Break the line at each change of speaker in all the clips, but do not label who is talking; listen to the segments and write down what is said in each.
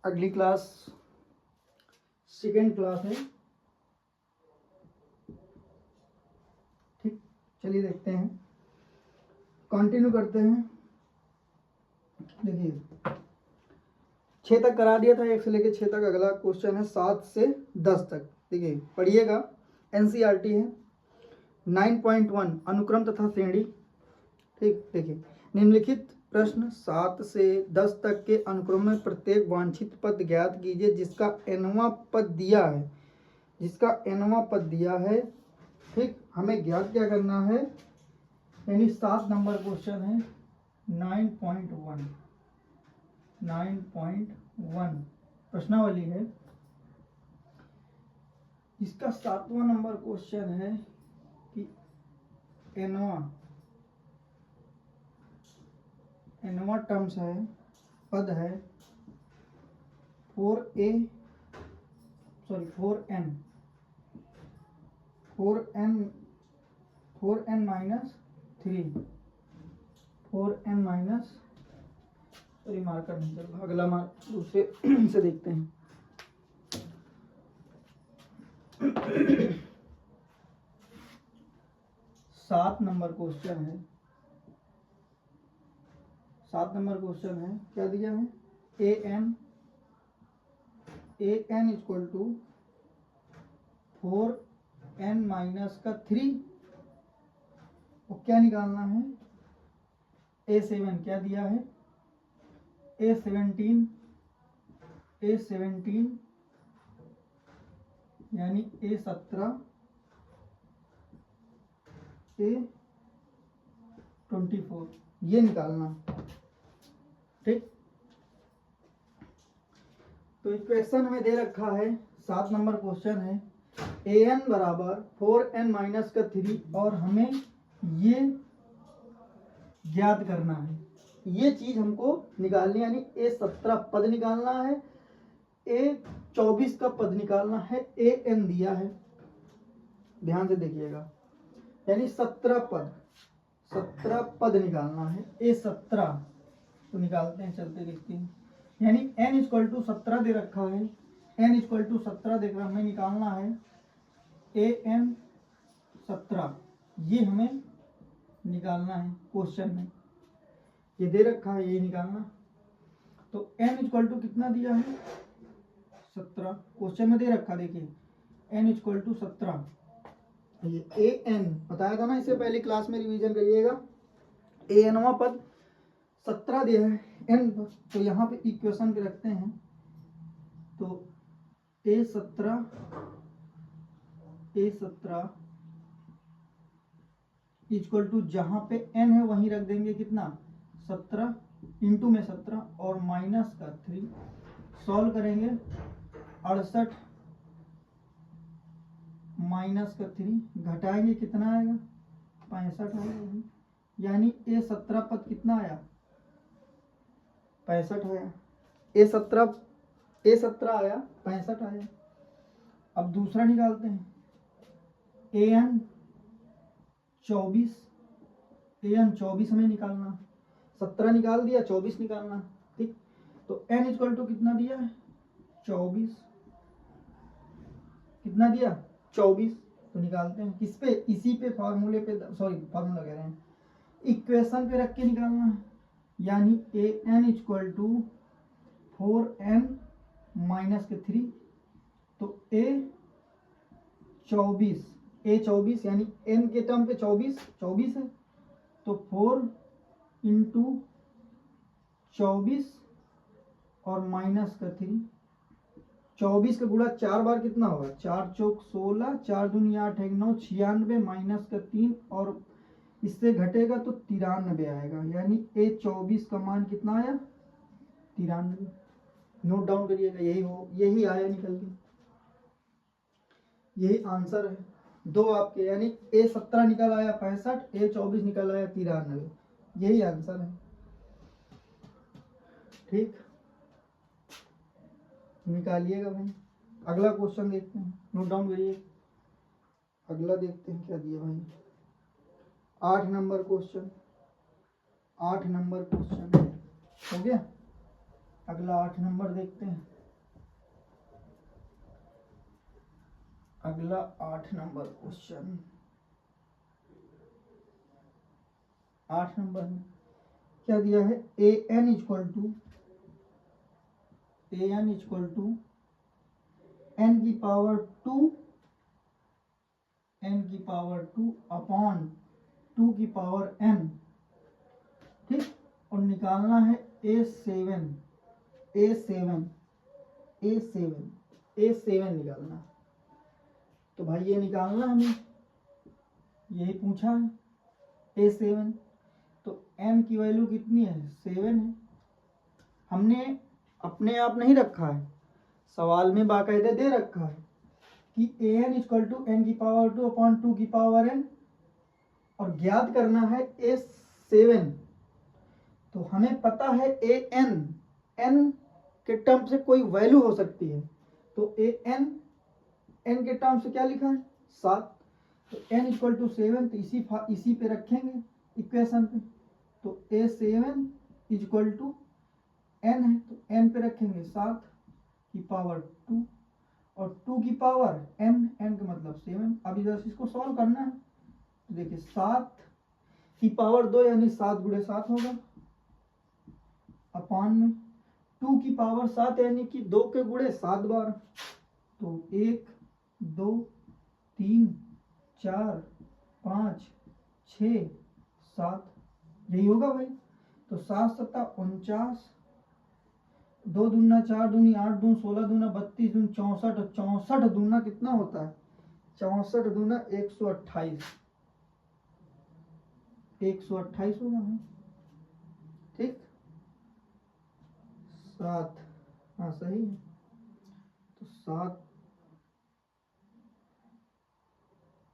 अगली class second class है। ठीक, चलिए देखते हैं, कंटिन्यू करते हैं। देखिए 6 तक करा दिया था, 1 से लेकर 6 तक। अगला क्वेश्चन है 7 से 10 तक। देखिए पढ़िएगा, एनसीईआरटी है। 9.1 अनुक्रम तथा श्रेणी। ठीक, देखिए निम्नलिखित प्रश्न 7 से 10 तक के अनुक्रम में प्रत्येक वांछित पद ज्ञात कीजिए जिसका nवां पद दिया है, जिसका nवां पद दिया है। ठीक, हमें ज्ञात क्या करना है, यानी 7 नंबर क्वेश्चन है 9.1 प्रश्नावली है। इसका 7वां नंबर क्वेश्चन है कि nवां टर्म्स है, पद है 4n 3 मार्कर नहीं चल रहा, अगला मार्क दूसरे से देखते हैं। 7 नंबर क्वेश्चन है, 7 नंबर क्वेश्चन है, क्या दिया है, an equal to 4n minus का 3 और क्या निकालना है, a7 क्या दिया है, a17 यानी a17 a24 ये निकालना। ठीक, तो इक्वेशन हमें दे रखा है, 7 नंबर क्वेश्चन है, an बराबर 4n माइनस का 3 और हमें ये ज्ञात करना है, ये चीज हमको निकालनी, यानी a17 पद निकालना है, a24 का पद निकालना है, an दिया है, ध्यान से देखिएगा, यानी 17 पद निकालना है, a17 तो निकालते हैं, चलते देखते हैं। यानी n इक्वल टू 17 दे रखा है, n इक्वल टू 17 देख रहा, हमें निकालना है an 17, ये हमें निकालना है क्वेश्चन में, ये दे रखा है, ये निकालना। तो n इक्वल टू कितना दिया है, 17 क्वेश्चन में दे रखा, देखिए n इक्वल टू 17, ये an बताया था ना, इससे पहले क्लास में रिवीजन करिएगा। anवां पद 17 दिया है, n तो यहाँ पे इक्वेशन पे रखते हैं, तो a17 इक्वल टू जहाँ पे n है वहीं रख देंगे, कितना 17 इंटू में 17 और माइनस का 3, सॉल्व करेंगे 68 माइनस का 3 घटाएंगे, कितना आएगा 65 आएगा, यानी a17 पद कितना आया 65 आया, a17 आया 65 आया। अब दूसरा निकालते हैं, an 24 हमें निकालना, 17 निकाल दिया, 24 निकालना। ठीक, तो n इक्वल टू कितना दिया है 24, कितना दिया 24, तो निकालते हैं किस पे, इसी पे फार्मूले पे, सॉरी फार्मूला कह रहे हैं, इक्वेशन पे रख के निकालना है, यानी an equal to 4n minus के 3, तो a24 यानी n के टर्म पे 24 है, तो 4 इंटू 24 और माइनस का 3, 24 का गुणा 4 बार कितना होगा, 4 चौक 16, 4 दूनी 8 1 9 96 माइनस का 3 और इससे घटेगा तो 93 आएगा, यानी a24 का मान कितना आया 93। नोट डाउन करिएगा, यही आया निकल के, यही आंसर है। दो आपके, यानी a17 निकल आया 65, a24 निकल आया 93, यही आंसर है। ठीक, निकालिएगा भाई। अगला क्वेश्चन देखते हैं, नोट डाउन करिए, अगला देखते हैं क्या दिया भाई। 8 नंबर क्वेश्चन हो गया। अगला 8 नंबर देखते हैं। अगला 8 नंबर क्वेश्चन, 8 नंबर में क्या दिया है, ए एन इक्वल टू एन की पावर 2 अपॉन 2 की पावर एन, ठीक, और निकालना है A7 निकालना है। तो भाई ये निकालना हमें, यही पूछा है A7। तो n की वैल्यू कितनी है, 7 है। हमने अपने आप नहीं रखा है, सवाल में बाकायदे दे रखा है कि an इक्वल टू एन की पावर 2 अपॉन 2 की पावर n, और ज्ञात करना है A7। तो हमें पता है एन के टर्म से कोई वैल्यू हो सकती है, तो एन के टर्म से क्या लिखा है, 7। तो n इक्वल टू 7, तो इसी पे रखेंगे इक्वेशन पे। तो A7 इक्वल टू n है, तो n पे रखेंगे 7 की पावर 2 और 2 की पावर n का मतलब 7। अब इधर इसको सॉल्व करना है, तो देखिए 7 की पावर 2 यानी 7 गुणे 7 होगा, अपान में 2 की पावर 7 यानी कि 2 के गुणे 7 बार, तो 1 2 3 4 5 6 7, यही होगा भाई। तो 7 7 49, 2 दूना 4 दूनी 8 दून 16 दूना 32 दून 64, 64 दूना कितना होता है, 64 दूना 128, 128 होगा भाई, ठीक। 7, हाँ सही है। तो 7,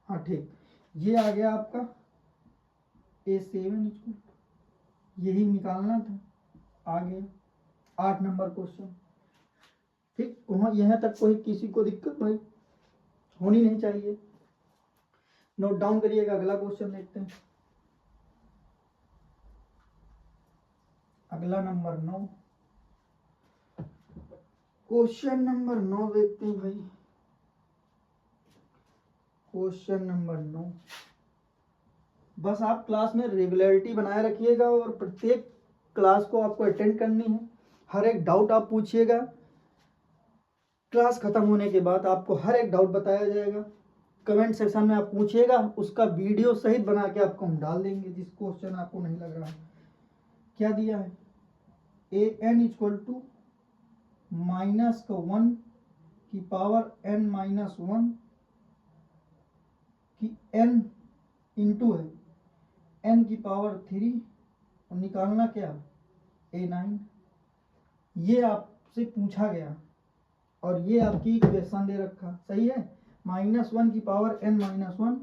हाँ ठीक, ये आ गया आपका A7, यही निकालना था, आ गया 8 नंबर क्वेश्चन, ठीक। वहाँ यहाँ तक कोई किसी को दिक्कत भाई होनी नहीं चाहिए, नोट डाउन करिएगा। अगला क्वेश्चन देखते हैं, अगला नंबर 9, क्वेश्चन नंबर 9 देखते हैं भाई। क्वेश्चन नंबर 9, बस आप क्लास में रेगुलरिटी बनाए रखिएगा और प्रत्येक क्लास को आपको अटेंड करनी है। हर एक डाउट आप पूछिएगा, क्लास खत्म होने के बाद आपको हर एक डाउट बताया जाएगा। कमेंट सेक्शन में आप पूछिएगा, उसका वीडियो सहित बना के आपको हम डाल देंगे, जिस क्वेश्चन आपको नहीं लग रहा है। क्या दिया है, an इक्वल टू -1 की पावर n-1 की n इंटू है n की पावर 3, और निकालना क्या, A9। ये आपसे पूछा गया और ये आपकी इक्वेशन दे रखा, सही है। -1 की पावर n-1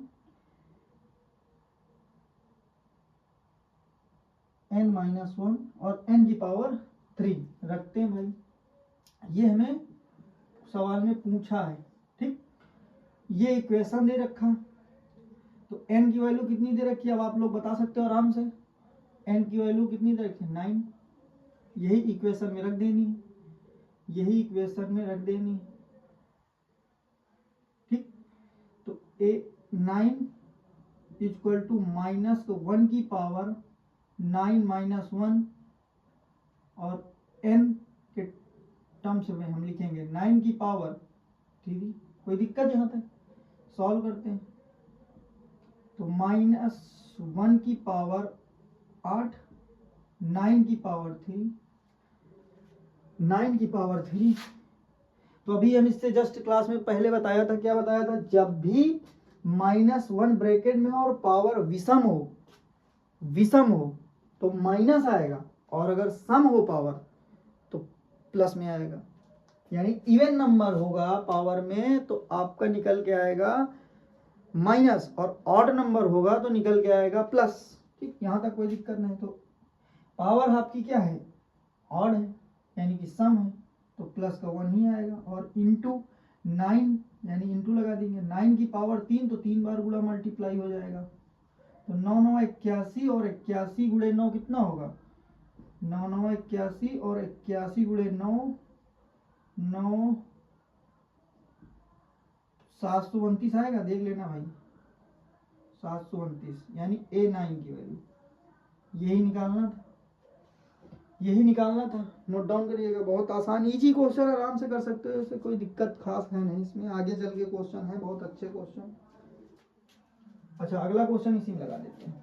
और n की पावर 3 रखते हैं भाई, ये हमें सवाल में पूछा है, ठीक। ये इक्वेशन दे रखा, तो n की वैल्यू कितनी दे रखी है, अब आप लोग बता सकते हो आराम से। n की वैल्यू कितनी दे रखी है, 9, यही इक्वेशन में रख देनी है, यही इक्वेशन में रख देनी है, ठीक। तो A9 इक्वल टू -1 की पावर 9-1, और n के टर्म्स में हम लिखेंगे 9 की पावर 3। कोई दिक्कत यहाँ तक, सॉल्व करते हैं। तो -1 की पावर 8, 9 की पावर 3, 9 की पावर 3। तो अभी हम इससे जस्ट क्लास में पहले बताया था, क्या बताया था, जब भी -1 ब्रैकेट में और पावर विषम हो तो माइनस आएगा, और अगर सम हो पावर तो प्लस में आएगा। यानी इवन नंबर होगा पावर में तो आपका निकल के आएगा माइनस, और ऑड नंबर होगा तो निकल के आएगा प्लस, ठीक। यहाँ तक कोई दिक्कत नहीं। तो पावर आपकी क्या है, ऑड है, यानी कि सम है, तो प्लस का 1 ही आएगा, और इंटू 9 यानी इंटू लगा देंगे, 9 की पावर 3 तो 3 बार गुणा मल्टीप्लाई हो जाएगा। तो 9 9 81, और 81 गुणे 9 कितना होगा, 9 9 81 और 81 गुणे 9 9 729 आएगा, देख लेना भाई 729, यानी A9 की वैल्यू यही निकालना था, यही निकालना था। नोट डाउन करिएगा, बहुत आसान इजी क्वेश्चन, आराम से कर सकते हो, इससे कोई दिक्कत खास है नहीं इसमें। आगे चल के क्वेश्चन है बहुत अच्छे क्वेश्चन। अच्छा अगला क्वेश्चन इसी में लगा देते हैं,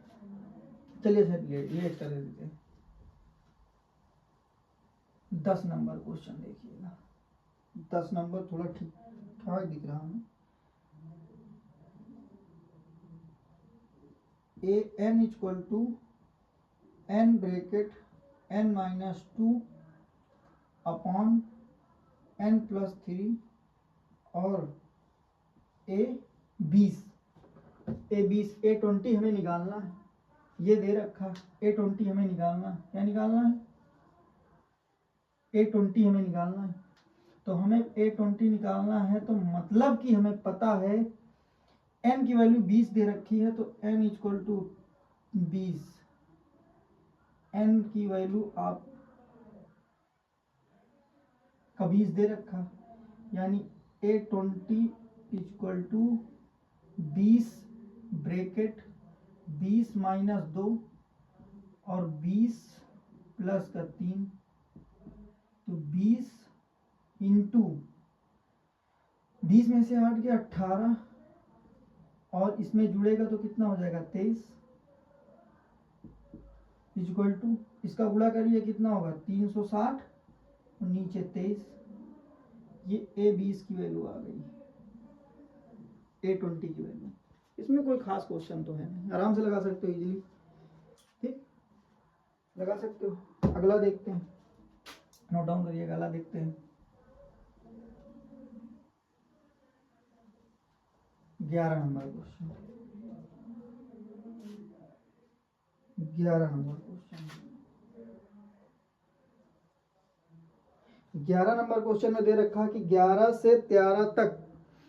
चलिए सर ये कर देते हैं। 10 नंबर क्वेश्चन देखिएगा, 10 नंबर थोड़ा ठीक ठाक दिख रहा है। an equal to n bracket n minus 2 upon n plus 3 और A20 A20 हमें निकालना है, ये दे रखा A20 हमें निकालना है। क्या निकालना है? A20 हमें निकालना है। तो हमें A20 निकालना है, तो मतलब कि हमें पता है n की वैल्यू 20 दे रखी है, तो n इक्वल टू 20, n की वैल्यू आप का 20 दे रखा, यानी A20 equal to 20 bracket 20 minus 2 और 20 प्लस का 3, तो 20 इंटू 20 में से 8 गया 18 और इसमें जुड़ेगा तो कितना हो जाएगा 23 इक्वल टू, इसका गुणा करिए कितना होगा 360 और नीचे 23, ये A20 की वैल्यू आ गई, A20 की वैल्यू। इसमें कोई खास क्वेश्चन तो है नहीं, आराम से लगा सकते हो इजीली, ठीक लगा सकते हो। अगला देखते हैं, नोट डाउन करिएगा, अगला देखते हैं। 11 number question, 11 number question, 11 number question में दे रखा कि 11 से 13 तक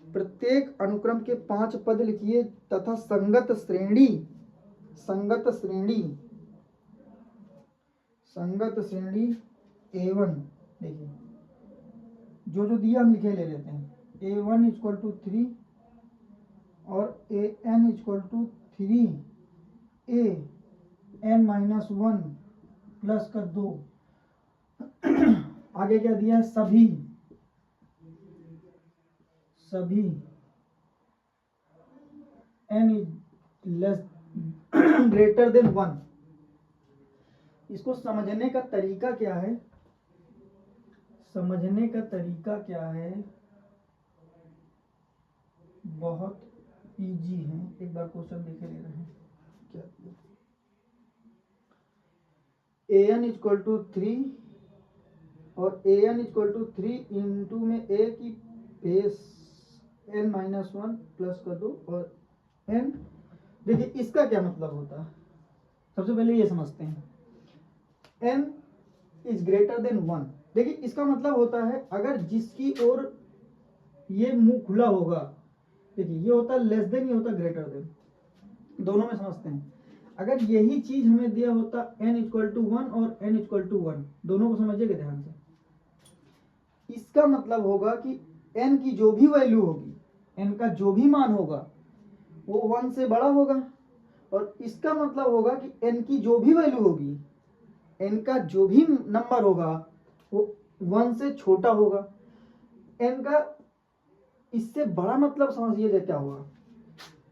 प्रत्येक अनुक्रम के 5 पद लिखिए तथा संगत श्रेणी A1, देखिए जो जो दिया हम लिखे ले लेते हैं। A1 इक्वल टू 3 और AN equal to 3 AN minus 1 plus का 2 आगे क्या दिया है, सभी n लेस ग्रेटर देन 1। इसको समझने का तरीका क्या है, बहुत इजी है। एक बार क्वेश्चन देखे ले रहे हैं क्या, an इक्वल टू 3 और an इक्वल टू 3 इंटू में a की बेस n माइनस 1 प्लस का 2 और n। देखिए इसका क्या मतलब होता है, सबसे पहले ये समझते हैं, n इज ग्रेटर देन 1। देखिए इसका मतलब होता है अगर जिसकी ओर ये मुंह खुला होगा, देखिए ये होता है लेस देन, ये होता ग्रेटर देन, दोनों में समझते हैं। अगर यही चीज हमें दिया होता n इक्वल टू 1 और n इक्वल टू 1, दोनों को समझिएगा ध्यान से। इसका मतलब होगा कि n की जो भी वैल्यू होगी, n का जो भी मान होगा वो 1 से बड़ा होगा, और इसका मतलब होगा कि n की जो भी वैल्यू होगी, n का जो भी नंबर होगा वो 1 से छोटा होगा। n का इससे बड़ा मतलब समझिए क्या होगा,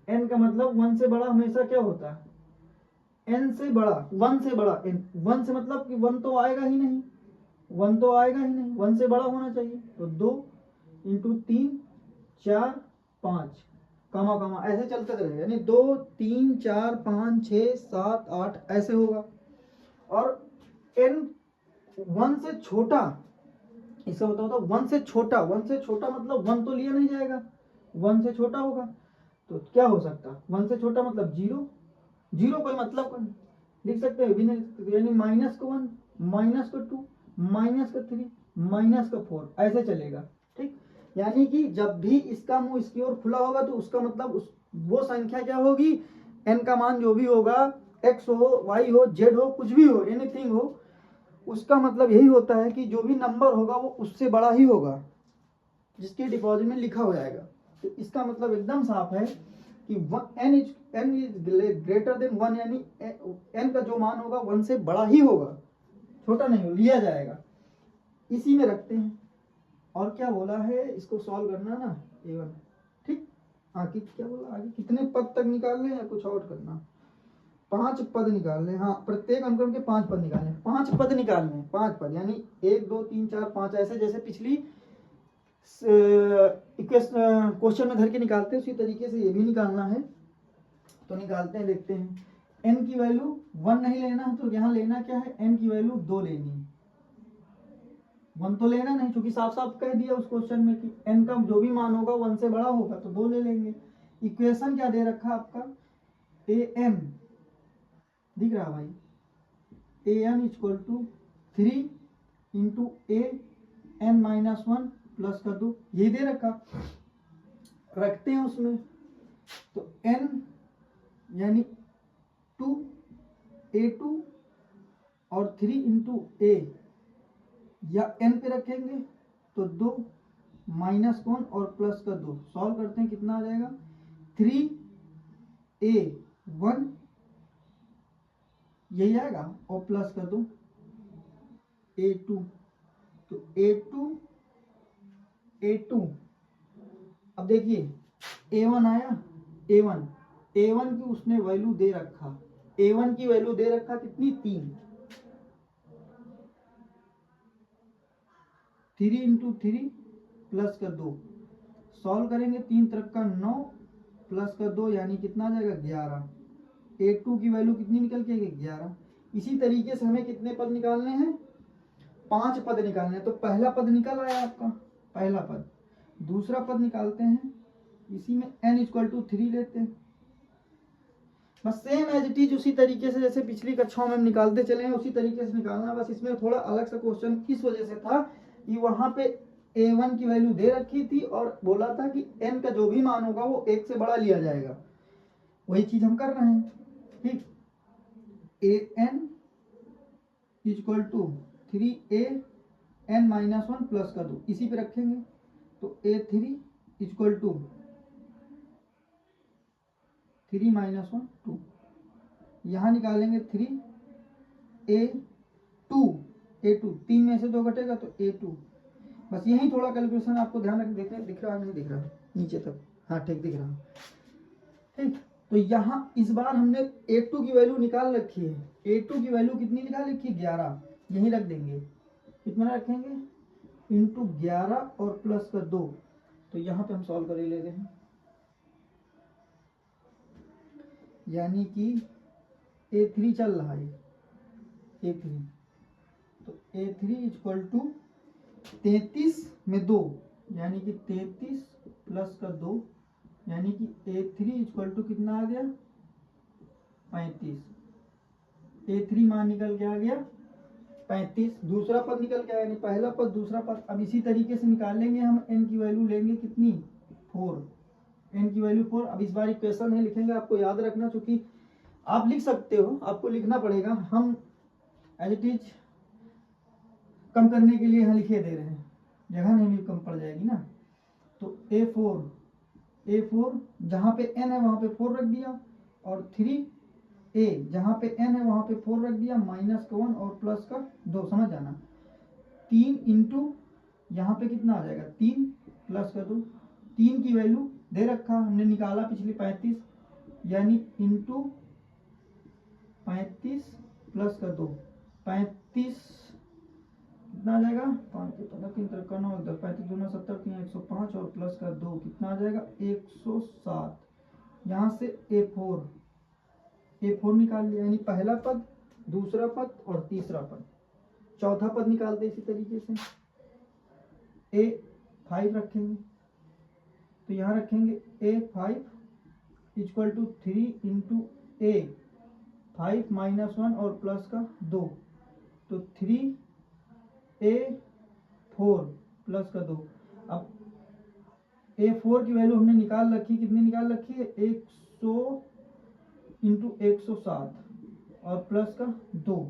n का मतलब 1 से बड़ा हमेशा क्या होता है, n से बड़ा 1 से बड़ा, n 1 से मतलब कि 1 तो आएगा ही नहीं, 1 से बड़ा होना चाहिए। तो 2 इंटू 3 4 5 कामा कामा ऐसे चलते रहेगा, यानी 2 3 4 5 6 7 8 ऐसे होगा। और n 1 से छोटा, इसका मतलब होता 1 से छोटा मतलब 1 तो लिया नहीं जाएगा, 1 से छोटा होगा तो क्या हो सकता, 1 से छोटा मतलब 0 कोई मतलब नहीं, लिख सकते हैं बिना, यानी माइनस का 1 माइनस का 2 माइनस का 3 माइनस का 4 ऐसे चलेगा, ठीक। यानी कि जब भी इसका मुंह इसकी ओर खुला होगा तो उसका मतलब वो संख्या क्या होगी, n का मान जो भी होगा, x हो y हो z हो कुछ भी हो, एनीथिंग हो, उसका मतलब यही होता है कि जो भी नंबर होगा वो उससे बड़ा ही होगा जिसके डिपॉजिट में लिखा हो जाएगा। तो इसका मतलब एकदम साफ है कि n इज ग्रेटर देन 1, यानी n का जो मान होगा 1 से बड़ा ही होगा, छोटा नहीं लिया जाएगा। इसी में रखते हैं। और क्या बोला है, इसको सॉल्व करना ना A1, ठीक। आगे क्या बोला, आगे कितने पद तक निकालने या कुछ और करना, 5 पद निकालने। हाँ, प्रत्येक अनुक्रम के 5 पद निकालने, 5 पद निकालने, 5 पद यानी 1 2 3 4 5, ऐसे जैसे पिछली क्वेश्चन में धर के निकालते हैं उसी तरीके से ये भी निकालना है। तो निकालते हैं, देखते हैं। n की वैल्यू 1 नहीं लेना है, तो यहाँ लेना क्या है, n की वैल्यू 2 लेनी है। 1 तो लेना नहीं, क्योंकि साफ साफ कह दिया उस क्वेश्चन में कि n का जो भी मान होगा 1 से बड़ा होगा, तो 2 ले लेंगे। इक्वेशन क्या दे रखा आपका, an दिख रहा भाई, an equal to 3 into a n minus 1 plus कर दो, ये दे रखा, रखते हैं उसमें। तो n यानी 2 a2 और 3 इंटू a, या n पे रखेंगे तो 2 माइनस 1 और प्लस कर 2, सॉल्व करते हैं, कितना आ जाएगा 3a1, यही आएगा, और प्लस कर दो a2, तो a2 अब देखिए a1 आया, a1 की उसने वैल्यू दे रखा, a1 की वैल्यू दे रखा कितनी, 3 इंटू 3 प्लस कर 2, सॉल्व करेंगे, 3 तरफ का 9 प्लस कर 2 यानी कितना आ जाएगा 11। a2 की वैल्यू कितनी निकल के 11। इसी तरीके से हमें कितने पद निकालने हैं, 5 पद निकालने हैं। तो पहला पद निकल आया आपका, पहला पद। दूसरा पद निकालते हैं, इसी में n इक्वल टू 3 लेते हैं, बस सेम एज इट इज उसी तरीके से जैसे पिछली कक्षाओं में हम निकालते चले हैं उसी तरीके से निकालना। बस इसमें थोड़ा अलग सा क्वेश्चन इस वजह से था कि वहां पे a1 की वैल्यू दे रखी थी और बोला था कि n का जो भी मान होगा वो 1 से बड़ा लिया जाएगा, वही चीज हम कर रहे हैं, ठीक। an equal to 3a n minus 1 plus कर दो, इसी पे रखेंगे, तो a3 इक्वल टू 3 माइनस 1 2, यहाँ निकालेंगे 3a2, 3 में से 2 घटेगा तो a2। बस यही थोड़ा कैलकुलेशन आपको ध्यान रख, देख दिख रहा नहीं, दिख रहा नीचे तक, हाँ ठीक दिख रहा, ठीक। तो यहाँ इस बार हमने a2 की वैल्यू निकाल रखी है, a2 की वैल्यू कितनी निकाल रखी है 11, यही रख देंगे, कितना रखेंगे इंटू 11 और प्लस कर 2, तो यहाँ पे हम सॉल्व कर ले रहे हैं, यानी कि a3 चल रहा है, a3, तो a3 इक्वल टू 33 में 2 यानी कि 33 प्लस का 2 यानी कि a3 इक्वल टू कितना आ गया 35, a3 मान निकल के आ गया 35, दूसरा पद निकल के आया, यानी पहला पद दूसरा पद। अब इसी तरीके से निकालेंगे हम, n की वैल्यू लेंगे कितनी 4, n की वैल्यू 4। अब इस बार इक्वेशन है लिखेंगे, आपको याद रखना, चूंकि आप लिख सकते हो, आपको लिखना पड़ेगा, हम एज इट इज कम करने के लिए यहाँ लिखे दे रहे हैं, जगह नहीं भी कम पड़ जाएगी ना। तो a4 जहाँ पे n है वहाँ पे 4 रख दिया, और 3a जहाँ पे n है वहाँ पे 4 रख दिया, माइनस का 1 और प्लस का 2, समझ जाना, 3 इंटू यहाँ पे कितना आ जाएगा 3 प्लस का 2, 3 की वैल्यू दे रखा हमने निकाला पिछली 35, यानी इंटू 35 प्लस का 2, 35 कितना आ जाएगा 5 के 15 3 तरह का 9 इधर 35 दूना 70 3 105 और प्लस का 2 कितना आ जाएगा 107। यहाँ से a4 निकाल लिया, यानी पहला पद दूसरा पद और तीसरा पद। चौथा पद निकालते इसी तरीके से, a5 रखेंगे, तो यहाँ रखेंगे a5 equal to 3 into a 5 minus 1 और प्लस का 2, तो 3a4 प्लस का 2। अब a4 की वैल्यू हमने निकाल रखी, कितनी निकाल रखी है 100 इंटू 107 और प्लस का 2,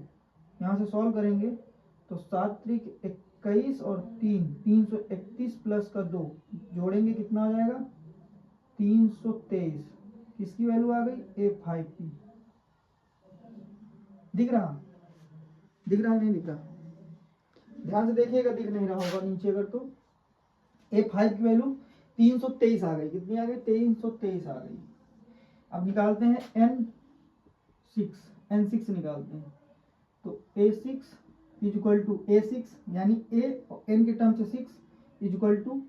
यहाँ से सॉल्व करेंगे तो 7 त्रिक 21 और 331 प्लस का 2 जोड़ेंगे कितना आ जाएगा 323। किसकी वैल्यू आ गई A5 की। दिख रहा नहीं दिख रहा, ध्यान से देखिएगा, दिख नहीं रहा होगा नीचे अगर तो। A5 की वैल्यू 323 आ गई। कितनी आ गई 323 आ गई। अब निकालते हैं N6 निकालते हैं। तो A6 is equal to A6 यानी A और N के टर्म से 6 is equal to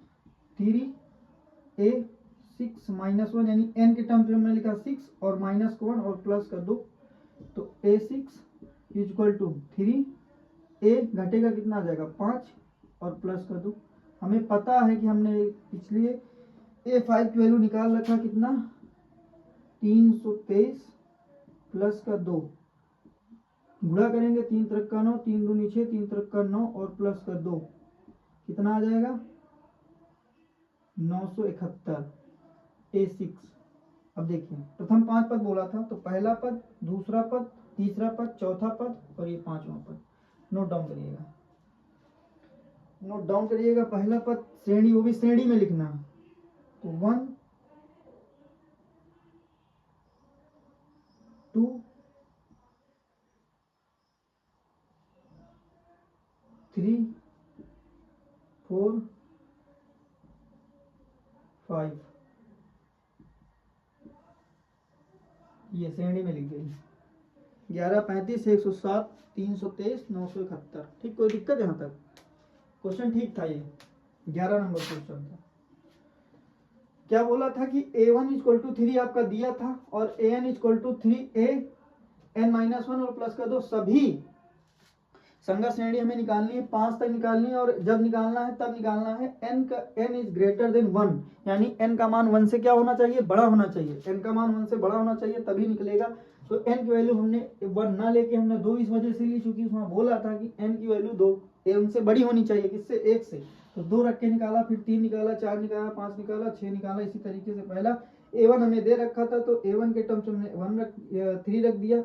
3A6 minus 1 यानी N के टर्म से हमने लिखा 6 और माइनस का 1 और प्लस का 2। तो A6 is equal to 3, A घटेगा कितना आ जाएगा 5 और प्लस का 2। हमें पता है कि हमने इसलिए A5 की वैल्यू निकाल रखा कितना 323 प्लस का 2। गुणा करेंगे 3 त्रिक का 9, 3 दूनी 6, 3 त्रिक का 9 और प्लस का 2 कितना आ जाएगा 971 A6। अब देखिए प्रथम 5 पद बोला था, तो पहला पद, दूसरा पद, तीसरा पद, चौथा पद और ये पांचवा पद। नोट डाउन करिएगा। पहला पद श्रेणी, वो भी श्रेणी में लिखना है। तो 1 2 3 4 5 ये श्रेणी में लिख गई। 11 35 107 323 971। ठीक, कोई दिक्कत यहाँ तक? क्वेश्चन ठीक था, ये 11 नंबर क्वेश्चन था। क्या बोला था कि A1 इक्वल टू 3 आपका दिया था और AN equal to 3AN minus 1 और प्लस का 2 सभी संगत श्रेणी हमें निकालनी है, 5 तक निकालनी है। और जब निकालना है तब निकालना है n इज ग्रेटर देन 1, यानी n का मान 1 से क्या होना चाहिए, बड़ा होना चाहिए। n का मान 1 से बड़ा होना चाहिए तभी निकलेगा। तो n की वैल्यू हमने 1 ना लेके हमने 2 इस वजह से ली, चूंकि उसमें बोला था कि n की वैल्यू 2 1 से बड़ी होनी चाहिए। किससे? 1 से। तो 2 रख के निकाला, फिर 3 निकाला, 4 निकाला, 5 निकाला, 6 निकाला। इसी तरीके से पहला A1 हमें दे रखा था, तो A1 के टर्म्स हमने 3 रख दिया।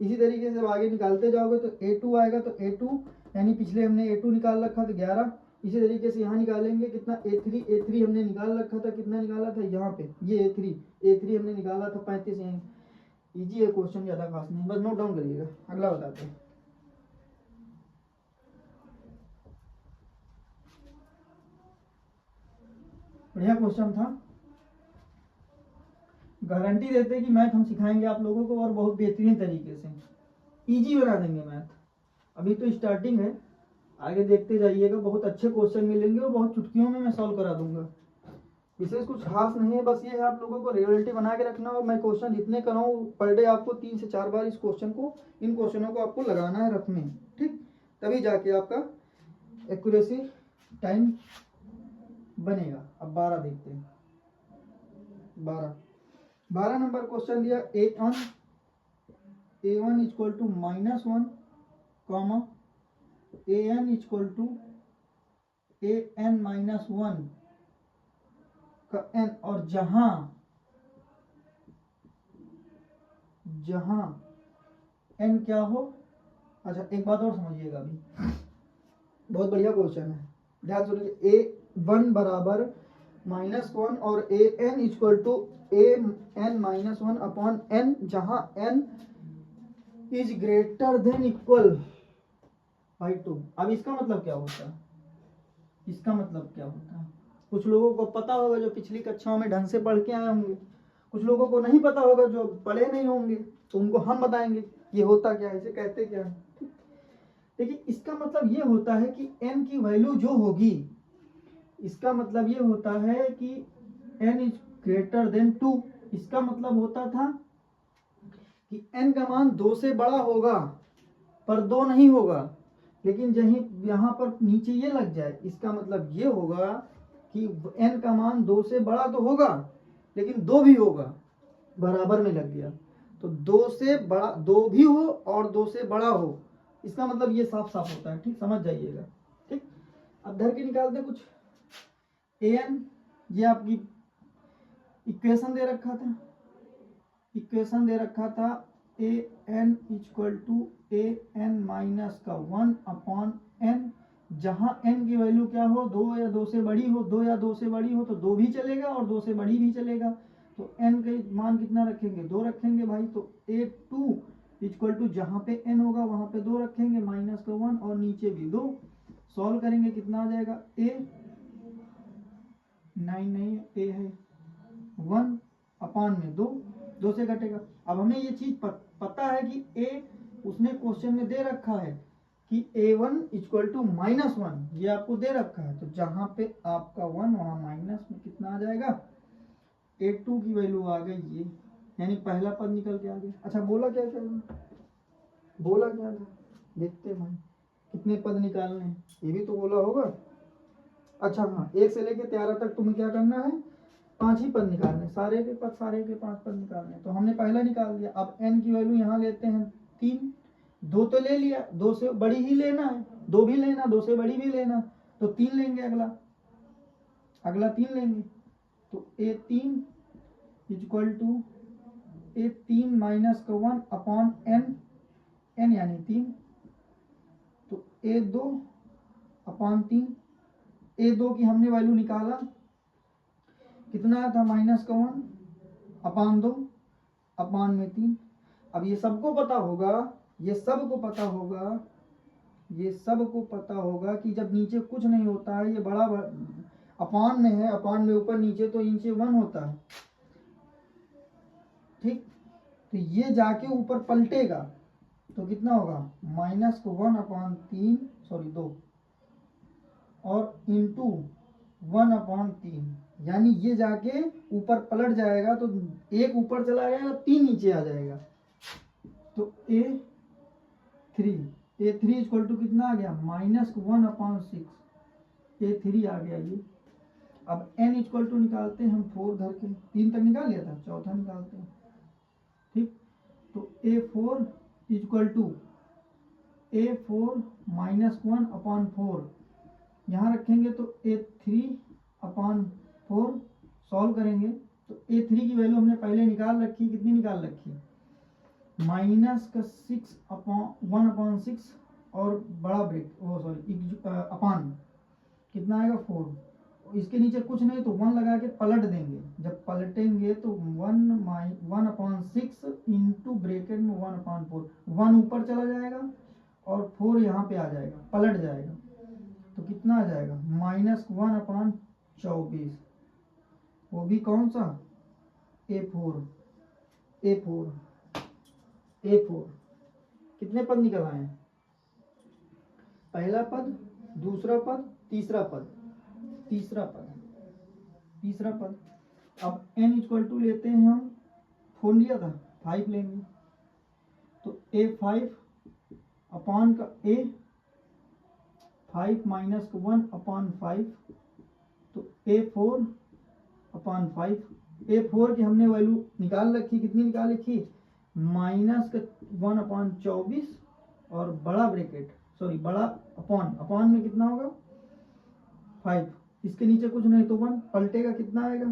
इसी तरीके से आगे निकालते जाओगे तो A2 आएगा, तो A2 यानी पिछले हमने A2 निकाल रखा था 11। इसी तरीके से यहाँ निकालेंगे कितना A3 हमने निकाल रखा था। कितना निकाला था यहाँ पे, ये A3 हमने निकाला था 35। यहाँ इजी है क्वेश्चन, ज़्यादा खास नहीं, बस नोट डाउन करिएगा। अगला बताते हैं। बढ़िया क्वेश्चन था, गारंटी देते हैं कि मैथ हम सिखाएंगे आप लोगों को और बहुत बेहतरीन तरीके से इजी बना देंगे मैथ। अभी तो स्टार्टिंग है, आगे देखते जाइएगा, बहुत अच्छे क्वेश्चन मिलेंगे और बहुत चुटकियों में मैं सॉल्व करा दूंगा। विशेष कुछ खास नहीं है, बस ये है आप लोगों को रियलिटी बना के रखना। और मैं क्वेश्चन जितने कराऊँ पर डे आपको 3 से 4 बार इन क्वेश्चनों को आपको लगाना है रफ में, ठीक, तभी जाके आपका एक्यूरेसी टाइम बनेगा। अब 12 देखते हैं। 12 नंबर क्वेश्चन दिया A1 equal to -1 comma AN equal to AN minus 1 का n, और जहां n क्या हो। अच्छा एक बात और समझिएगा, अभी बहुत बढ़िया क्वेश्चन है, ध्यान सुनिए। A1 बराबर -1 और AN equal to AN minus 1 upon n, जहां n is greater than equal by 2। अब इसका मतलब क्या होता है? कुछ लोगों को पता होगा जो पिछली कक्षाओं में ढंग से पढ़ के आए होंगे, कुछ लोगों को नहीं पता होगा जो पढ़े नहीं होंगे, तो उनको हम बताएंगे ये होता क्या है, इसे कहते क्या है। देखिए इसका मतलब ये होता है कि n की वैल्यू जो होगी, इसका मतलब ये होता है कि n इज ग्रेटर देन 2। इसका मतलब होता था कि n का मान 2 से बड़ा होगा पर 2 नहीं होगा। लेकिन जहीं यहाँ पर नीचे ये लग जाए, इसका मतलब ये होगा कि n का मान 2 से बड़ा तो होगा लेकिन 2 भी होगा, बराबर में लग गया। तो 2 से बड़ा 2 भी हो और 2 से बड़ा हो, इसका मतलब ये साफ साफ होता है, ठीक, समझ जाइएगा। ठीक, अब धर के निकालते हैं कुछ। an ये आपकी इक्वेशन दे रखा था, A N equal to A N minus का 1/n, जहाँ n की वैल्यू क्या हो, 2 या 2 से बड़ी हो, 2 या 2 से बड़ी हो तो 2 भी चलेगा और 2 से बड़ी भी चलेगा। तो n का मान कितना रखेंगे, 2 रखेंगे भाई। तो A2 इक्वल टू जहाँ पे n होगा वहाँ पे 2 रखेंगे, माइनस का 1 और नीचे भी 2। सॉल्व करेंगे कितना आ जाएगा, A 9 नहीं a है 1/2, 2 से घटेगा। अब हमें ये चीज पता है कि a उसने क्वेश्चन में दे रखा है कि A1 इक्वल टू -1, ये आपको दे रखा है। तो जहां पे आपका 1 वहां माइनस में कितना आ जाएगा, A2 की वैल्यू आ गई ये, यानी पहला पद निकल के आ गया। अच्छा बोला क्या था, बोला क्या था, देखते भाई कितने पद निकालने हैं, ये भी तो बोला होगा। अच्छा हाँ, 1 से लेके 13 तक तुम्हें क्या करना है, 5 ही पद निकालने, सारे के 5 पद निकालने। तो हमने पहला निकाल दिया। अब n की वैल्यू यहाँ लेते हैं 3, 2 तो ले लिया, 2 से बड़ी ही लेना है, 2 भी लेना, 2 से बड़ी भी लेना, तो 3 लेंगे, अगला 3 लेंगे। तो A3 equal to A3 minus का 1/n, n यानी 3। तो A2/3, A2 की हमने वैल्यू निकाला, कितना आया था, माइनस का 1/2 अपान में 3। अब ये सबको पता होगा, ये सबको पता होगा कि जब नीचे कुछ नहीं होता है, ये बड़ा अपान में है, अपान में ऊपर नीचे तो नीचे 1 होता है, ठीक। तो ये जाके ऊपर पलटेगा तो कितना होगा, माइनस को 1/3, सॉरी 2 और इंटू 1/3, यानी ये जाके ऊपर पलट जाएगा। तो 1 ऊपर चला जाएगा, 3 नीचे आ जाएगा। तो A3 इक्वल टू कितना आ गया, -1/6, A3 आ गया ये। अब n इक्वल टू निकालते हैं हम 4 धर के, 3 तक निकाल लिया था, चौथा निकालते हैं, ठीक। तो A4 इक्वल टू A4 -1/4 यहाँ रखेंगे, तो A3/4 सॉल्व करेंगे। तो A3 की वैल्यू हमने पहले निकाल रखी, कितनी निकाल रखी, माइनस का 1/6 और बड़ा ब्रेक, वो सॉरी अपान कितना आएगा 4, इसके नीचे कुछ नहीं तो 1 लगा के पलट देंगे। जब पलटेंगे तो 1/6 इंटू ब्रेकेट में 1/4, 1 ऊपर चला जाएगा और 4 यहाँ पे आ जाएगा, पलट जाएगा। तो कितना आ जाएगा, -1/24, वो भी कौन सा, A4। कितने पद निकल आए हैं, पहला पद, दूसरा पद, तीसरा पद। अब n इक्वल टू लेते हैं हम, 4 लिया था, 5 लेंगे। तो A5 अपान का A5 माइनस 1/5, तो A4/5। A4 की हमने वैल्यू निकाल रखी, कितनी निकाल रखी, -1/24 और बड़ा ब्रैकेट, सॉरी बड़ा अपान में कितना होगा 5, इसके नीचे कुछ नहीं तो 1, पलटेगा कितना आएगा,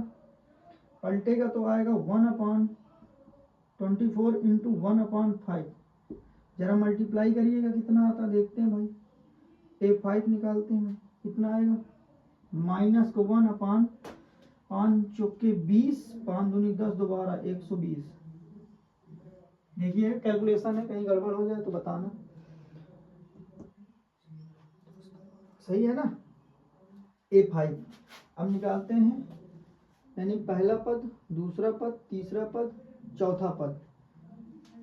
पलटेगा तो आएगा 1/24 इंटू 1/5। जरा मल्टीप्लाई करिएगा कितना आता देखते हैं भाई। A5 निकालते हैं, कितना आएगा, माइनस को 1/5 चौके 20, 5 दूनी 10, दोबारा 120। देखिए कैलकुलेशन है, कहीं गड़बड़ हो जाए तो बताना, सही है ना। A5 अब निकालते हैं, यानी पहला पद, दूसरा पद, तीसरा पद, चौथा पद,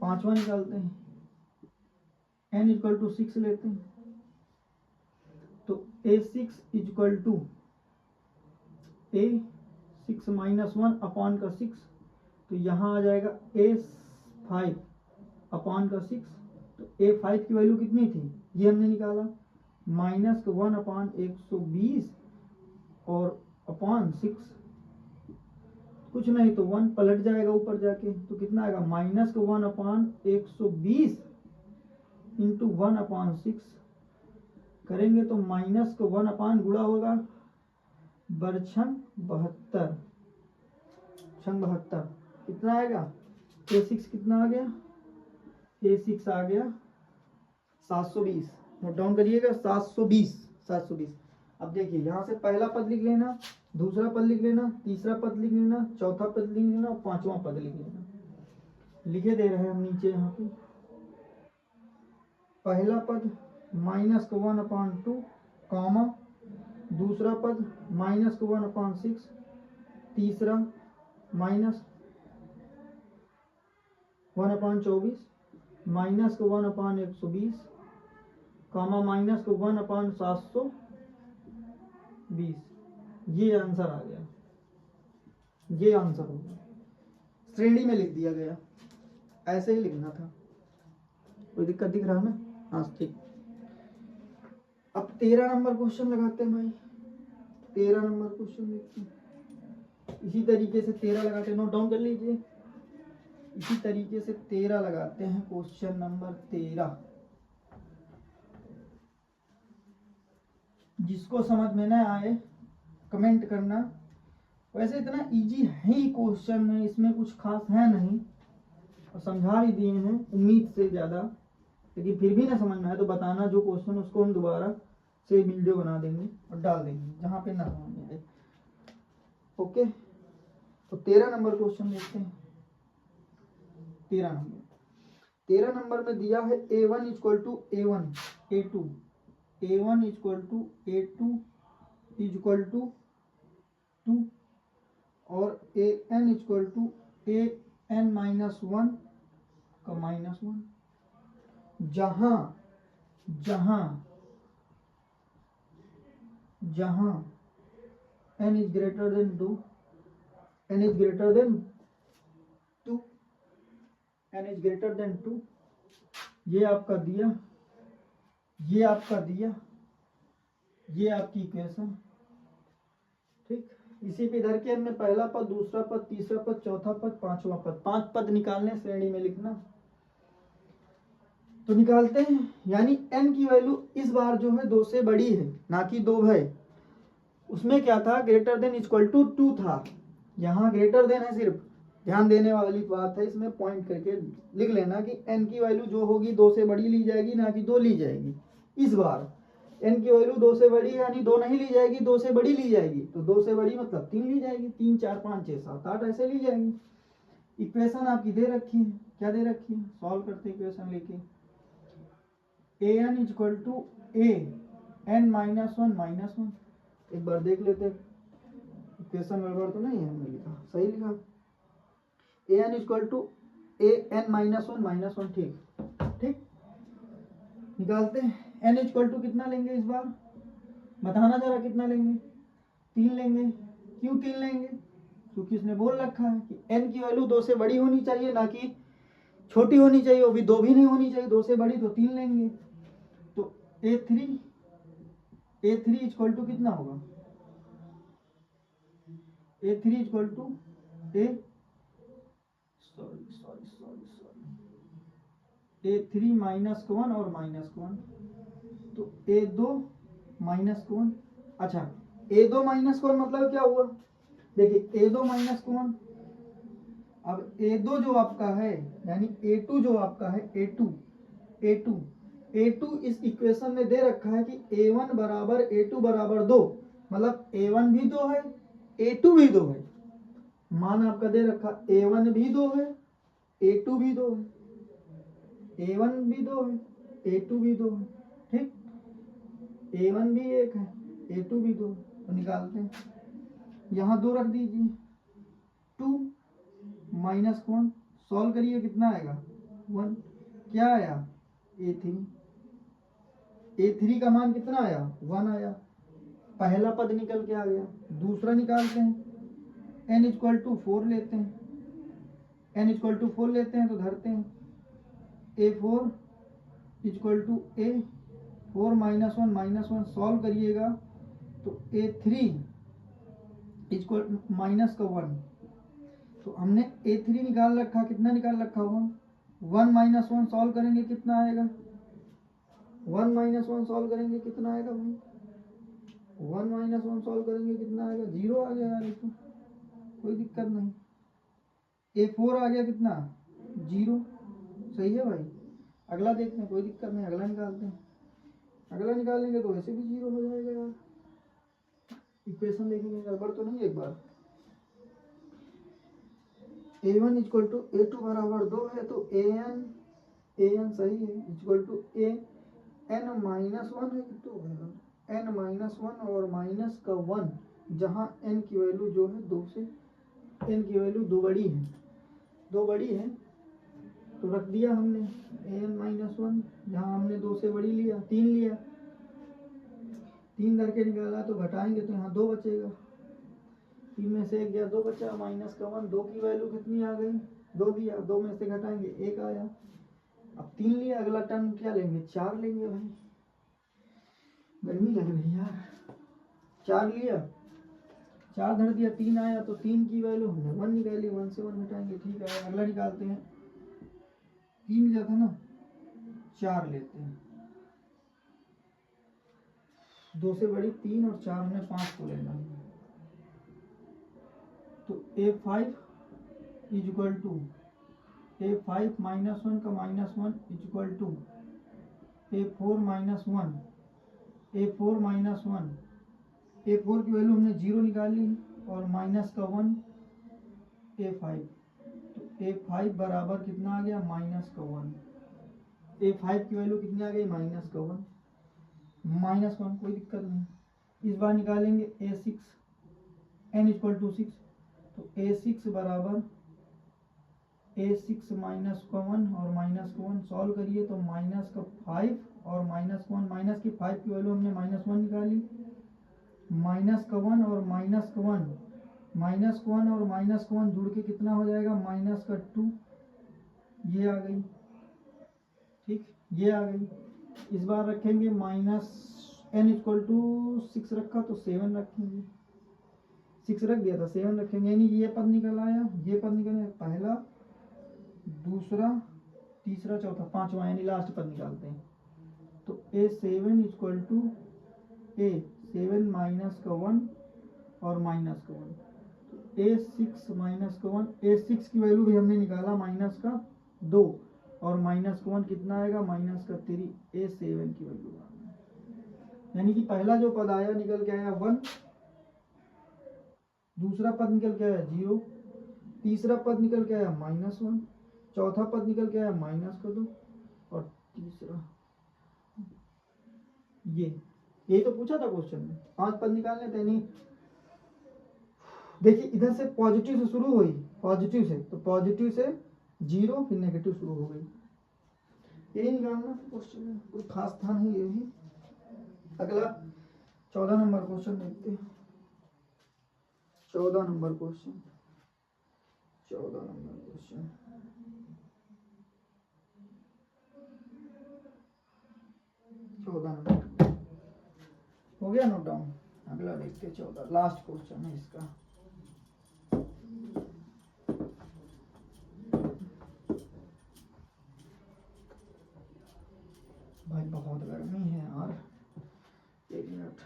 पांचवा निकालते हैं। n इक्वल टू 6 लेते हैं। तो A6 equal to A6 minus 1/6, तो यहाँ आ जाएगा A5 अपान का 6। तो A5 की वैल्यू कितनी थी, ये हमने निकाला, -1/120 और अपान 6, कुछ नहीं तो 1 पलट जाएगा ऊपर जाके, तो कितना आएगा, -1/120 इंटू 1/6 करेंगे तो माइनस को 1 गुणा होगा, बरछन 72, कितना आएगा, A6 कितना आ गया A6 आ गया 720, नोट डाउन करिएगा 720 720। अब देखिए यहाँ से पहला पद लिख लेना, दूसरा पद लिख लेना, तीसरा पद लिख लेना, चौथा पद लिख लेना और पांचवा पद लिख लेना। लिखे दे रहे हैं हम नीचे यहाँ पे। पहला पद -1/2 कॉमा, दूसरा पद -1/6, तीसरा -1/24 -1/120 कॉमा -1/720। ये आंसर आ गया, ये आंसर हो गया। श्रेणी में लिख दिया गया, ऐसे ही लिखना था। कोई दिक्कत दिख रहा है ना? हाँ ठीक। अब 13 नंबर क्वेश्चन लगाते हैं भाई। 13 नंबर क्वेश्चन देखते हैं। इसी तरीके से 13 लगाते हैं, नोट डाउन कर लीजिए। इसी तरीके से 13 लगाते हैं, क्वेश्चन नंबर 13। जिसको समझ में ना आए कमेंट करना। वैसे इतना इजी है ही क्वेश्चन है, इसमें कुछ खास है नहीं और समझा भी दिए हैं उम्मीद से ज़्यादा। लेकिन फिर भी ना समझ में आए तो बताना, जो क्वेश्चन उसको हम दोबारा से वीडियो बना देंगे और डाल देंगे जहाँ पे ना समझ में आए। ओके, तो 13 नंबर क्वेश्चन देखते हैं। 13 नंबर में दिया है A1 = A1 A2, A1 = A2 = 2 और AN = AN-1 का -1। जहां n is greater than 2, n is greater than 2, n is greater than 2, ये आपका दिया, ये आपका दिया, ये आपकी इक्वेशन। ठीक, इसी पे इधर के हमने पहला पद, दूसरा पद, तीसरा पद, चौथा पद, पांचवा पद, 5 पद निकालने, श्रेणी में लिखना। तो निकालते हैं, यानी n की वैल्यू इस बार जो है 2 से बड़ी है, ना कि 2 है। उसमें क्या था, ग्रेटर देन इक्वल टू 2 था, यहाँ ग्रेटर देन है। सिर्फ ध्यान देने वाली बात है, इसमें पॉइंट करके लिख लेना कि n की वैल्यू जो होगी 2 से बड़ी ली जाएगी, ना कि 2 ली जाएगी। इस बार n की वैल्यू 2 से बड़ी है, यानी 2 नहीं ली जाएगी, 2 से बड़ी ली जाएगी। तो 2 से बड़ी मतलब 3 ली जाएगी, 3 4 5 6 7 8 ऐसे ली जाएगी। इक्वेशन आपकी दे रखी है, क्या दे रखी है, सॉल्व करते इक्वेशन लेके। AN = AN-1 एक बार देख लेते, इक्वेशन गड़बड़ तो नहीं है, हमने लिखा सही लिखा। AN = AN-1 ठीक ठीक। निकालते हैं, n = कितना लेंगे इस बार, बताना जरा कितना लेंगे। 3 लेंगे। क्यों 3 लेंगे, क्योंकि इसने बोल रखा है कि n की वैल्यू 2 से बड़ी होनी चाहिए, ना कि छोटी होनी चाहिए। वो भी 2 भी नहीं होनी चाहिए, 2 से बड़ी, तो 3 लेंगे। तो A3 = कितना होगा, A3 = A3 -1 और -1, तो A2 -1। अच्छा, A2 -1 मतलब क्या हुआ, देखिए A2 -1, अब A2 जो आपका है, यानी A2 जो आपका है, A2 इस इक्वेशन में दे रखा है कि A1 = A2 = 2, मतलब A1 भी 2 है, A2 भी 2 है। मान आपका दे रखा, A1 भी 2 है, A2 भी 2 है, A1 भी 2 है, A2 भी 2 है। ठीक, A1 भी 1 है, A2 भी 2 है। तो निकालते हैं, यहाँ 2 रख दीजिए, 2 -1 सॉल्व करिए, कितना आएगा 1। क्या आया, A3 का मान कितना आया, 1 आया। पहला पद निकल के आ गया। दूसरा निकालते हैं, n = 4 लेते हैं, n = 4 लेते हैं तो धरते हैं, A4 = A4 -1 सॉल्व करिएगा तो A3 -1। तो हमने A3 निकाल रखा, कितना निकाल रखा, 1 -1 सॉल्व करेंगे कितना आएगा, 1 -1 सॉल्व करेंगे कितना आएगा भाई, 1 -1 सॉल्व करेंगे कितना आएगा, 0 आ गया यार, तो कोई दिक्कत नहीं। A4 आ गया कितना, 0, सही है भाई। अगला देखते हैं, कोई दिक्कत नहीं, अगला निकालते हैं। अगला निकालेंगे तो वैसे भी 0 हो जाएगा यार। इक्वेशन देखेंगे, गड़बड़ तो नहीं। एक बार a1 इक्वल टू a2 बराबर 2 है, तो an सही है, equal to a n minus 1 है, तो n माइनस 1 और माइनस का 1, जहाँ n की वैल्यू जो है 2 से, n की वैल्यू 2 बड़ी है, 2 बड़ी है तो रख दिया हमने an माइनस 1, जहाँ हमने 2 से बड़ी लिया, 3 लिया, 3 करके निकाला तो घटाएंगे तो यहाँ 2 बचेगा, 3 में से 1 गया, 2 बचा, माइनस का 1, 2 की वैल्यू कितनी आ गई, 2 दिया, 2 में से घटाएंगे 1 आया। अब 3 लिया, अगला टर्म क्या लेंगे, 4 लेंगे भाई, गर्मी लग रही है यार। 4 लिया, 4 धर दिया, 3 आया, तो 3 की वैल्यू हमने 1 निकाली, 1 से 1 घटाएंगे, ठीक है। अगला निकालते हैं, 3 लिया था ना, 4 लेते हैं, 2 से बड़ी 3 और 4 में 5 को लेना है, तो a5 is equal to a5 minus 1 का minus 1 is equal to a4 minus 1, a4 minus 1, a4 की वैल्यू हमने 0 निकाली और माइनस का 1 a5, तो a5 बराबर कितना आ गया, माइनस का 1, a5 की वैल्यू कितनी आ गई, माइनस का 1, माइनस 1, कोई दिक्कत नहीं। इस बार निकालेंगे a6 n इक्वल टू 6, तो a6 बराबर a6 माइनस का 1 और माइनस का 1, सॉल्व करिए तो माइनस का 5 और माइनस का 1, माइनस की 5 की वैल्यू हमने माइनस 1 निकाली, माइनस का 1 और माइनस का 1, माइनस का 1 और माइनस का 1 जुड़ के कितना हो जाएगा, माइनस का 2, ये आ गई, ठीक, ये आ गई। इस बार रखेंगे माइनस n इक्वल टू 6 रखा तो 7 रखेंगे, 6 रख दिया था 7 रखेंगे, यानी ये पद निकल आया, ये पद निकल आया, पहला, दूसरा, तीसरा, चौथा, पांचवा, यानी लास्ट पद निकालते हैं। तो a7 equal to a7 minus का 1 और माइनस का 1, तो a6 माइनस का 1, a6 की वैल्यू भी हमने निकाला माइनस का 2 और माइनस का 1 कितना आएगा, माइनस का 3, a7 की वैल्यू, यानी कि पहला जो पद आया निकल के आया 1, दूसरा पद निकल के आया 0, तीसरा पद निकल के आया माइनस 1, चौथा पद निकल के आया माइनस का 2 और तीसरा ये तो पूछा था क्वेश्चन में, 5 पद निकालने थे। नहीं देखिए, इधर से पॉजिटिव से शुरू हुई, पॉजिटिव से, तो पॉजिटिव से 0 फिर नेगेटिव शुरू हो गई, यही निकालना क्वेश्चन में, कोई खास था नहीं ये भी। अगला 14 नंबर क्वेश्चन देखते हैं, 14 number question, 14 number question, 14 number हो गया नोट डाउन। अगला देखते हैं 14, लास्ट क्वेश्चन है इसका। भाई बहुत गर्मी है यार, 1 मिनट,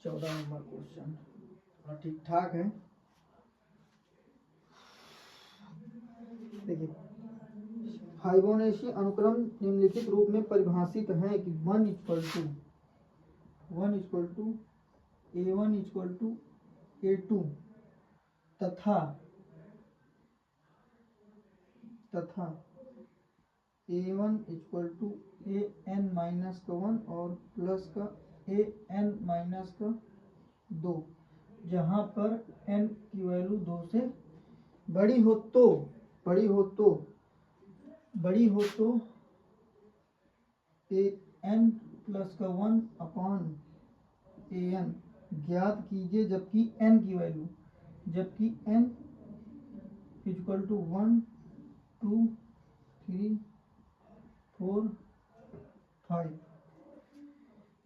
चौदह नंबर क्वेश्चन थोड़ा ठीक ठाक है। देखिए, फाइबोनाची अनुक्रम निम्नलिखित रूप में परिभाषित है कि 1 equal to a1 equal to a2 तथा a1 equal to an minus का 1 और प्लस का an माइनस का 2, जहाँ पर n की वैल्यू 2 से बड़ी हो तो an प्लस का 1 अपॉन an ज्ञात कीजिए, जबकि n इक्वल टू 1 2 3 4 5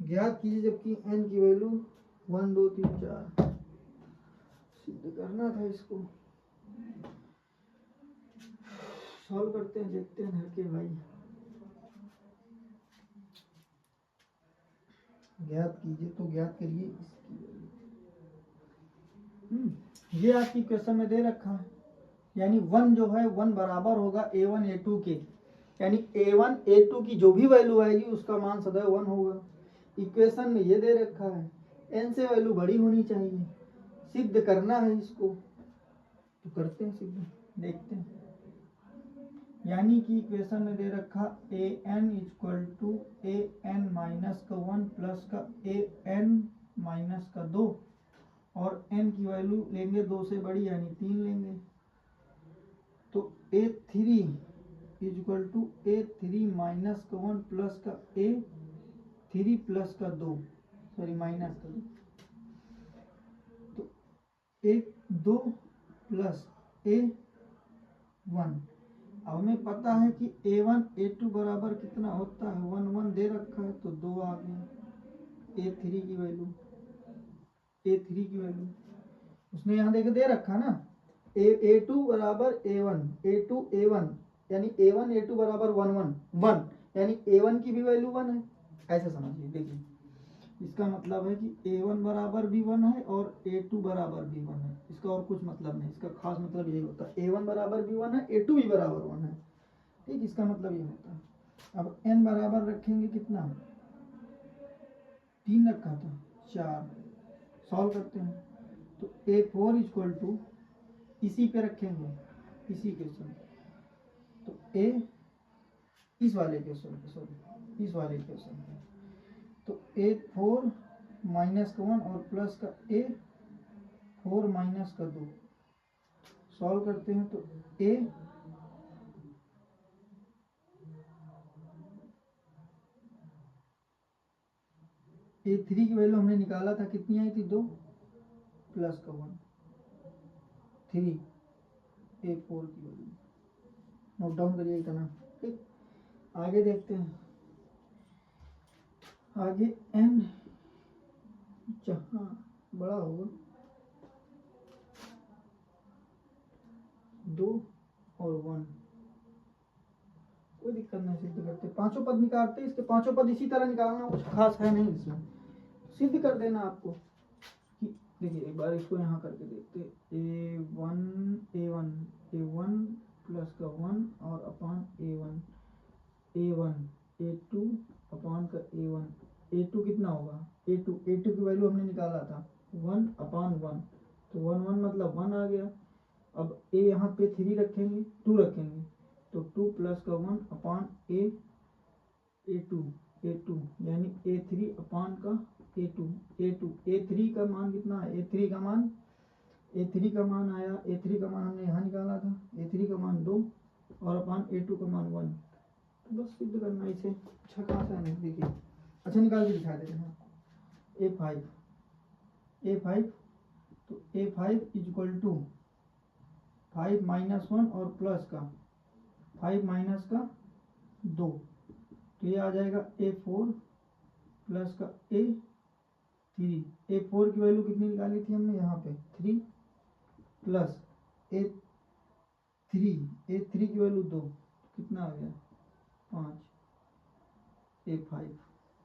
ज्ञात कीजिए, जबकि n की वैल्यू 1 2 3 4 सिद्ध करना था। इसको सॉल्व करते हैं, देखते हैं धर के भाई। ज्ञात कीजिए, तो ज्ञात करिए इसकी वैल्यू ये आपकी क्वेश्चन में दे रखा है, यानी 1 जो है 1 बराबर होगा A1 A2 के, यानी A1 A2 की जो भी वैल्यू आएगी उसका मान सदैव 1 होगा। इक्वेशन में ये दे रखा है n से वैल्यू बड़ी होनी चाहिए, सिद्ध करना है इसको, तो करते हैं सिद्ध, देखते हैं। यानी कि इक्वेशन में दे रखा an equal to an minus का 1 प्लस का an माइनस का 2, और n की वैल्यू लेंगे 2 से बड़ी यानी 3 लेंगे, तो a3 equal to a3 minus का 1 प्लस का a3 प्लस का 2, सॉरी माइनस का 2, तो a2 प्लस a1। अब हमें पता है कि a1 a2 बराबर कितना होता है, 1 1 दे रखा है तो 2 आ गया। a3 की वैल्यू उसने यहाँ देखे दे रखा ना, a2 बराबर a1 a1 यानी a1 a2 बराबर 1 1 1, यानी a1 की भी वैल्यू 1 है, ऐसे समझिए। देखिए इसका मतलब है कि a1 बराबर भी 1 है और a2 बराबर भी 1 है, इसका और कुछ मतलब नहीं, इसका खास मतलब यही होता है a1 बराबर भी 1 है, a2 भी बराबर 1 है, ठीक, इसका मतलब ये होता है। अब n बराबर रखेंगे कितना, 3 रखा था, 4, सॉल्व करते हैं, तो a4 इक्वल टू इसी पे रखेंगे, इसी क्वेश्चन, तो इस वाले क्वेश्चन पे, तो a4 माइनस का 1 और प्लस का a4 माइनस का 2, सॉल्व करते हैं, तो a3 की वैल्यू हमने निकाला था, कितनी आई थी, 2 प्लस का 1 3, a4 की वैल्यू नोट डाउन करिए इतना, ठीक। आगे देखते हैं, आगे n जहाँ बड़ा होगा 2 और 1, कोई दिक्कत नहीं, सिद्ध करते, पांचों पद निकालते, इसके पांचों पद इसी तरह निकालना, कुछ खास है नहीं इसमें, सिद्ध कर देना आपको। देखिए एक बार इसको यहाँ करके देखते, a1 प्लस का 1 और अपान a1 a2 अपान का a2 कितना होगा, a2 की वैल्यू हमने निकाला था 1 अपान 1, तो 1 1 मतलब 1 आ गया। अब a यहाँ पे 3 रखेंगे, 2 रखेंगे, तो 2 प्लस का 1 अपान a2 यानी a3 अपान का a3 का मान कितना है, a3 का मान आया, a3 का मान हमने यहाँ निकाला था, a3 का मान 2 और अपान a2 का मान 1, तो बस सिद्ध करना इसे, अच्छा खासा है। देखिए अच्छा निकाल के दिखा देते हैं a5, तो a5 इक्वल टू 5 माइनस 1 और प्लस का 5 माइनस का 2, तो ये आ जाएगा a4 प्लस का a3, a4 की वैल्यू कितनी निकाली थी हमने यहाँ पे 3 प्लस a3 की वैल्यू 2, कितना आ गया 5,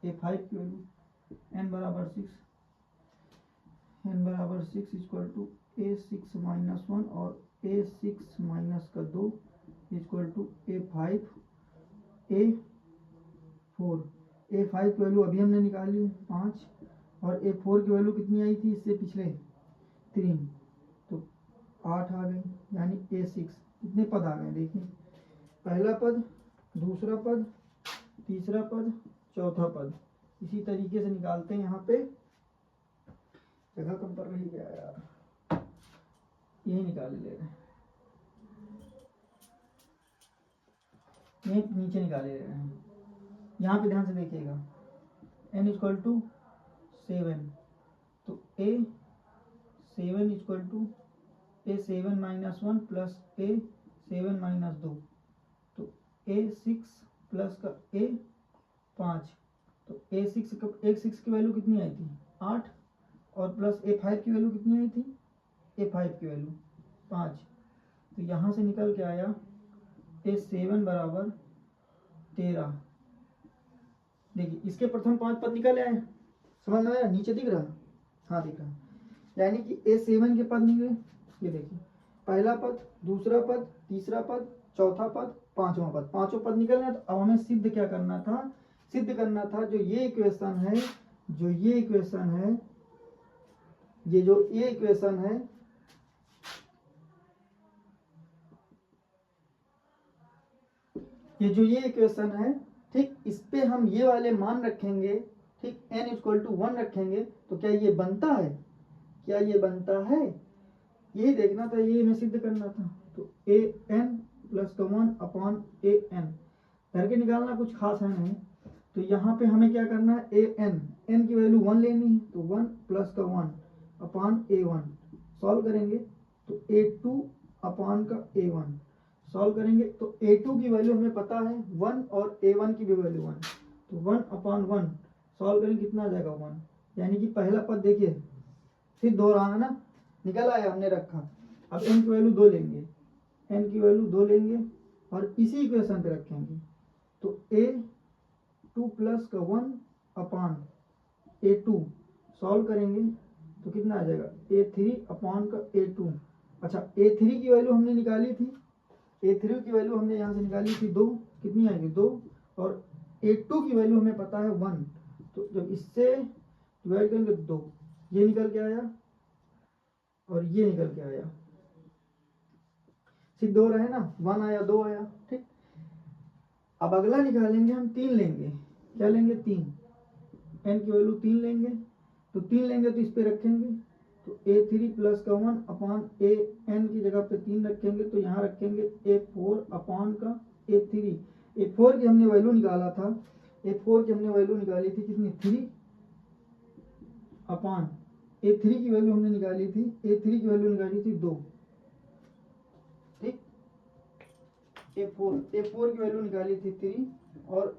a5 की वैल्यू n बराबर 6 इक्वल टू a6 माइनस 1 और a6 माइनस का 2 इक्वल टू a5 a5 की वैल्यू अभी हमने निकाली 5, और a4 की वैल्यू कितनी आई थी इससे पिछले 3, तो 8 आ गई, यानी a6 कितने पद आ गए, देखिए पहला पद, दूसरा पद, तीसरा पद, चौथा पद, इसी तरीके से निकालते हैं। यहाँ पे जगह कम पर रही गया यार, यही निकाल ले रहे हैं, ये नीचे निकाले रहे हैं, यहाँ पे ध्यान से देखिएगा n इक्वल टू 7, तो a7 equal to a7 minus 1 plus a7 minus 2, तो a6 प्लस का a5, तो a6 की वैल्यू कितनी आई थी 8, और प्लस a5 की वैल्यू कितनी आई थी, a5 की वैल्यू 5, तो यहाँ से निकल के आया a7 बराबर 13। देखिए इसके प्रथम 5 पद निकल आए, समझ में आया, नीचे दिख रहा, हाँ दिख रहा, यानी कि A7 के पद निकले। ये देखिए, पहला पद, दूसरा पद, तीसरा पद, चौथा पद, पांचवा पद, पांचों पद निकल गए। तो अब हमें सिद्ध क्या करना था? सिद्ध करना था जो ये इक्वेशन है, जो ये इक्वेशन है, ये जो ये इक्वेशन है, ये जो ये इक्वेशन है, ठीक, इस पे हम ये वाले मान रखेंगे, ठीक, n इक्वल टू 1 रखेंगे, तो क्या ये बनता है? क्या ये बनता है? यही देखना था, ये हमें सिद्ध करना था। तो a n प्लस का 1 अपॉन a n धर के निकालना, कुछ खास है नहीं। तो यहाँ पे हमें क्या करना है? a n की वैल्यू 1 लेनी है, तो 1 प्लस का 1 अपॉन a1 सॉल्व करेंगे, तो a2 अपॉन का a1 सॉल्व करेंगे। तो a2 की वैल्यू हमें पता है 1 और a1 की भी वैल्यू 1, तो 1 अपॉन 1 सॉल्व करेंगे, कितना आ जाएगा? 1। यानी कि पहला पद देखिए सिद्ध हो रहा है ना, निकल आया, हमने रखा। अब n की वैल्यू 2 लेंगे, n की वैल्यू 2 लेंगे और इसी इक्वेशन पे रखेंगे। तो a2 प्लस का 1 अपॉन a2 सॉल्व करेंगे, तो कितना आ जाएगा? a3 अपॉन का a2। अच्छा, a3 की वैल्यू हमने निकाली थी, a3 की वैल्यू हमने यहाँ से निकाली थी 2, कितनी आएगी? 2। और a2 की वैल्यू हमें पता है 1, तो जब इससे डिवाइड करेंगे 2, ये निकल के आया और ये निकल के आया, सिद्ध हो रहे हैं ना, 1 आया, 2 आया, ठीक। अब अगला निकालेंगे हम, 3 लेंगे। क्या लेंगे? 3, n की वैल्यू 3 लेंगे, तो 3 लेंगे तो इस पे रखेंगे, तो a3 प्लस का 1 अपॉन an की जगह पे 3 रखेंगे, तो यहाँ रखेंगे a4 अपॉन का a3। a4 की हमने वैल्यू निकाला था, a4 की हमने वैल्यू निकाली थी कितनी? 3 अपॉन a3 की वैल्यू हमने निकाली थी, a3 की वैल्यू निकाली थी 2, ठीक। a4 की वैल्यू निकाली थी 3 और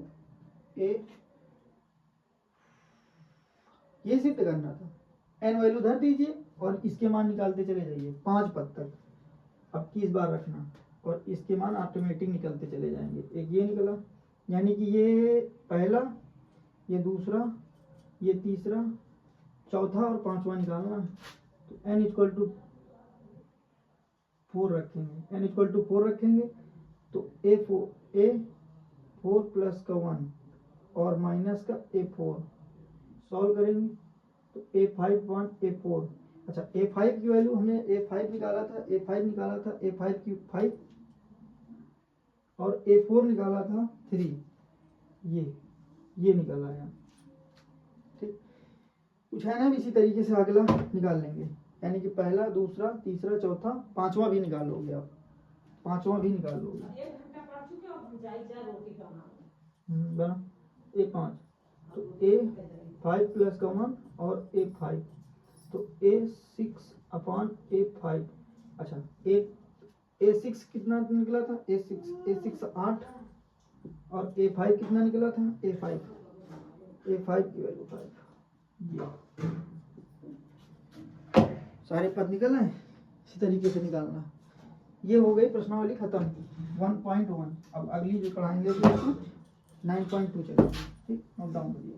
ये सिद्ध करना था। n वैल्यू धर दीजिए और इसके मान निकालते चले जाइए 5 पद तक। अब 30 बार रखना और इसके मान ऑटोमेटिक निकलते चले जाएंगे। एक ये निकला, यानी कि ये पहला, ये दूसरा, ये तीसरा, चौथा और पांचवा निकालना। तो n इक्वल टू 4 रखेंगे, n इक्वल टू 4 रखेंगे, तो a4 प्लस का 1 और माइनस का a4 सॉल्व करेंगे, तो a5 अपॉन a4। अच्छा, a5 की वैल्यू हमने a5 निकाला था, a5 की 5 और a4 निकाला था 3, ये निकल आया, ठीक। कुछ है ना, इसी तरीके से अगला निकाल लेंगे, यानी कि पहला, दूसरा, तीसरा, चौथा, पांचवा भी निकाल लोगे आप, पांचवा भी निकाल लोगे। बना a5, तो a5 प्लस का 1 और a5, तो a6 अपॉन a5। अच्छा, a6 कितना निकला था? a6 8 और a5 कितना निकला था? a5 की वैल्यू 5। ये सारे पद निकल आए, इसी तरीके से निकालना। ये हो गई प्रश्नावली खत्म 1.1। अब अगली जो पढ़ाएंगे 9.2 चलेगी, ठीक। नोट डाउन करिए।